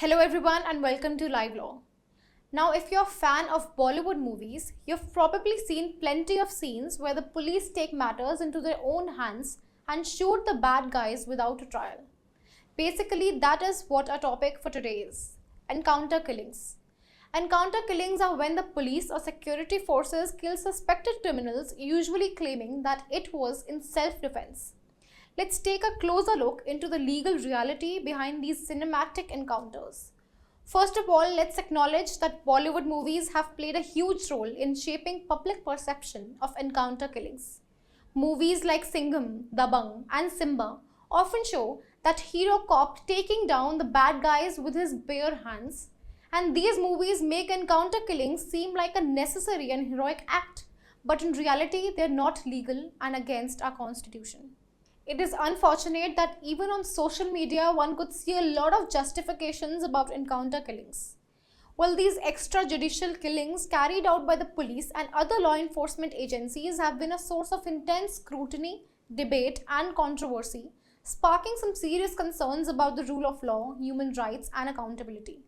Hello everyone and welcome to Live Law. Now if you're a fan of Bollywood movies, you've probably seen plenty of scenes where the police take matters into their own hands and shoot the bad guys without a trial. Basically, that is what our topic for today is: encounter killings. Encounter killings are when the police or security forces kill suspected criminals, usually claiming that it was in self-defense. Let's take a closer look into the legal reality behind these cinematic encounters. First of all, let's acknowledge that Bollywood movies have played a huge role in shaping public perception of encounter killings. Movies like Singham, Dabangg, and Simba often show that hero cop taking down the bad guys with his bare hands, and these movies make encounter killings seem like a necessary and heroic act, but in reality, they're not legal and against our constitution. It is unfortunate that even on social media, one could see a lot of justifications about encounter killings. Well, these extrajudicial killings carried out by the police and other law enforcement agencies have been a source of intense scrutiny, debate, and controversy, sparking some serious concerns about the rule of law, human rights, and accountability.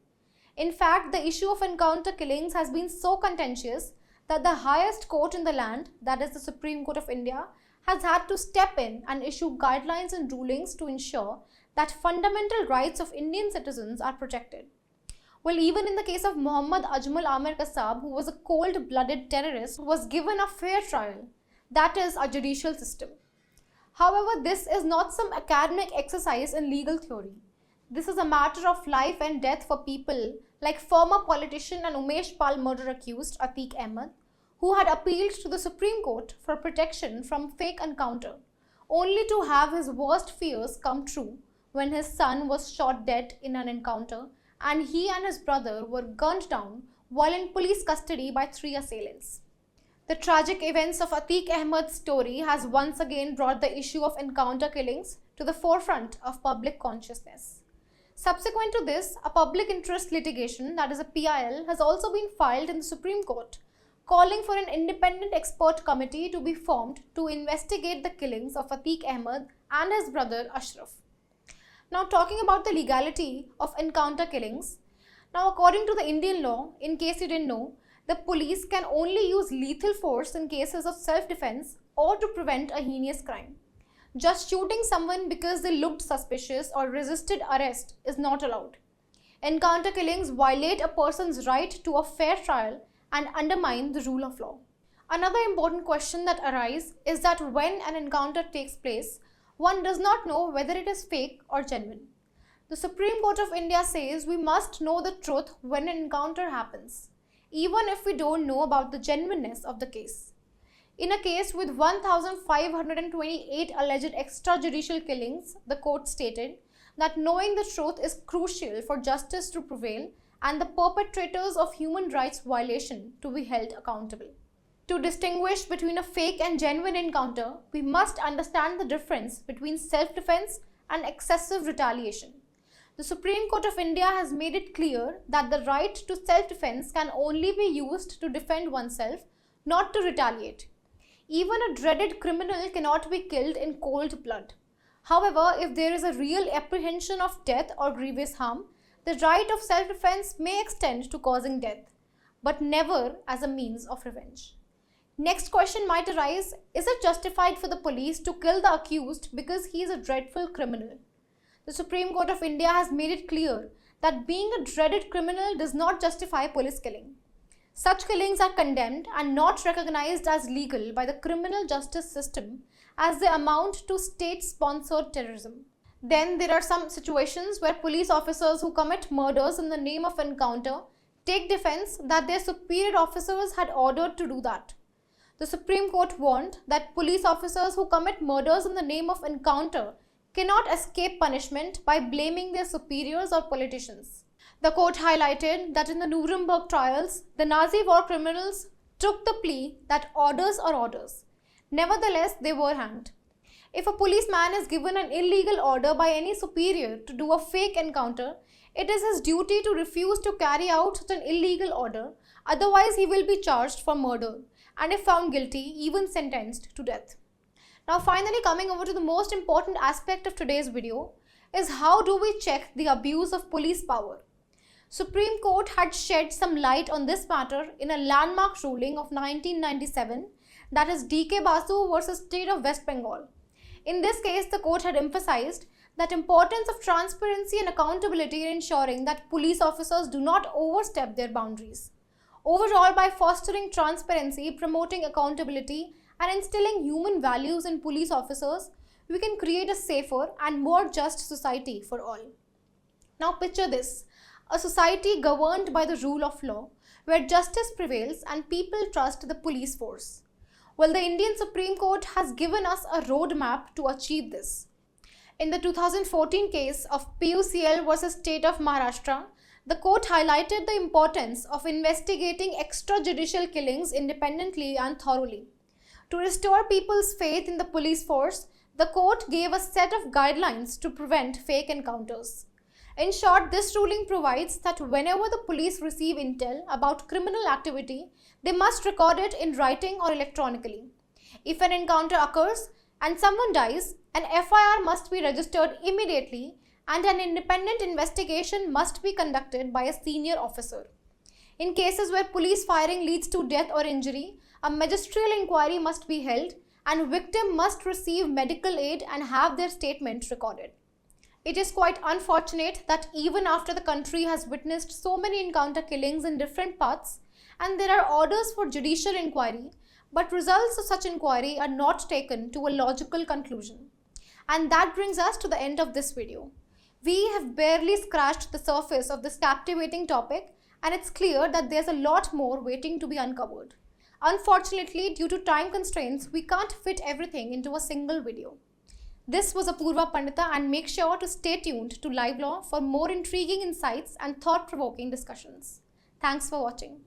In fact, the issue of encounter killings has been so contentious that the highest court in the land, that is the Supreme Court of India, has had to step in and issue guidelines and rulings to ensure that fundamental rights of Indian citizens are protected. Well, even in the case of Muhammad Ajmal Amir Kasab, who was a cold-blooded terrorist, was given a fair trial, that is, a judicial system. However, this is not some academic exercise in legal theory. This is a matter of life and death for people like former politician and Umesh Pal murder accused Atiq Ahmed, who had appealed to the Supreme Court for protection from fake encounter, only to have his worst fears come true when his son was shot dead in an encounter and he and his brother were gunned down while in police custody by 3 assailants. The tragic events of Atiq Ahmed's story has once again brought the issue of encounter killings to the forefront of public consciousness. Subsequent to this, a public interest litigation, that is a PIL, has also been filed in the Supreme Court, calling for an independent expert committee to be formed to investigate the killings of Atiq Ahmed and his brother Ashraf. Now, talking about the legality of encounter killings, now according to the Indian law, in case you didn't know, the police can only use lethal force in cases of self-defense or to prevent a heinous crime. Just shooting someone because they looked suspicious or resisted arrest is not allowed. Encounter killings violate a person's right to a fair trial and undermine the rule of law. Another important question that arises is that when an encounter takes place, one does not know whether it is fake or genuine. The Supreme Court of India says we must know the truth when an encounter happens, even if we don't know about the genuineness of the case. In a case with 1,528 alleged extrajudicial killings, the court stated that knowing the truth is crucial for justice to prevail and the perpetrators of human rights violation to be held accountable. To distinguish between a fake and genuine encounter, we must understand the difference between self-defense and excessive retaliation. The Supreme Court of India has made it clear that the right to self-defense can only be used to defend oneself, not to retaliate. Even a dreaded criminal cannot be killed in cold blood. However, if there is a real apprehension of death or grievous harm, the right of self-defense may extend to causing death, but never as a means of revenge. Next question might arise, is it justified for the police to kill the accused because he is a dreadful criminal? The Supreme Court of India has made it clear that being a dreaded criminal does not justify police killing. Such killings are condemned and not recognized as legal by the criminal justice system as they amount to state-sponsored terrorism. Then there are some situations where police officers who commit murders in the name of encounter take defense that their superior officers had ordered to do that. The Supreme Court warned that police officers who commit murders in the name of encounter cannot escape punishment by blaming their superiors or politicians. The court highlighted that in the Nuremberg trials, the Nazi war criminals took the plea that orders are orders. Nevertheless, they were hanged. If a policeman is given an illegal order by any superior to do a fake encounter, it is his duty to refuse to carry out such an illegal order, otherwise he will be charged for murder and if found guilty, even sentenced to death. Now finally, coming over to the most important aspect of today's video is how do we check the abuse of police power? Supreme Court had shed some light on this matter in a landmark ruling of 1997, that is DK Basu versus State of West Bengal. In this case, the court had emphasized that importance of transparency and accountability in ensuring that police officers do not overstep their boundaries. Overall, by fostering transparency, promoting accountability, and instilling human values in police officers, we can create a safer and more just society for all. Now picture this, a society governed by the rule of law, where justice prevails and people trust the police force. Well, the Indian Supreme Court has given us a roadmap to achieve this. In the 2014 case of PUCL versus State of Maharashtra, the court highlighted the importance of investigating extrajudicial killings independently and thoroughly. To restore people's faith in the police force, the court gave a set of guidelines to prevent fake encounters. In short, this ruling provides that whenever the police receive intel about criminal activity, they must record it in writing or electronically. If an encounter occurs and someone dies, an FIR must be registered immediately and an independent investigation must be conducted by a senior officer. In cases where police firing leads to death or injury, a magisterial inquiry must be held and victim must receive medical aid and have their statement recorded. It is quite unfortunate that even after the country has witnessed so many encounter killings in different parts and there are orders for judicial inquiry, but results of such inquiry are not taken to a logical conclusion. And that brings us to the end of this video. We have barely scratched the surface of this captivating topic, and it's clear that there's a lot more waiting to be uncovered. Unfortunately, due to time constraints, we can't fit everything into a single video. This was Apurva Pandita, and make sure to stay tuned to Live Law for more intriguing insights and thought-provoking discussions. Thanks for watching.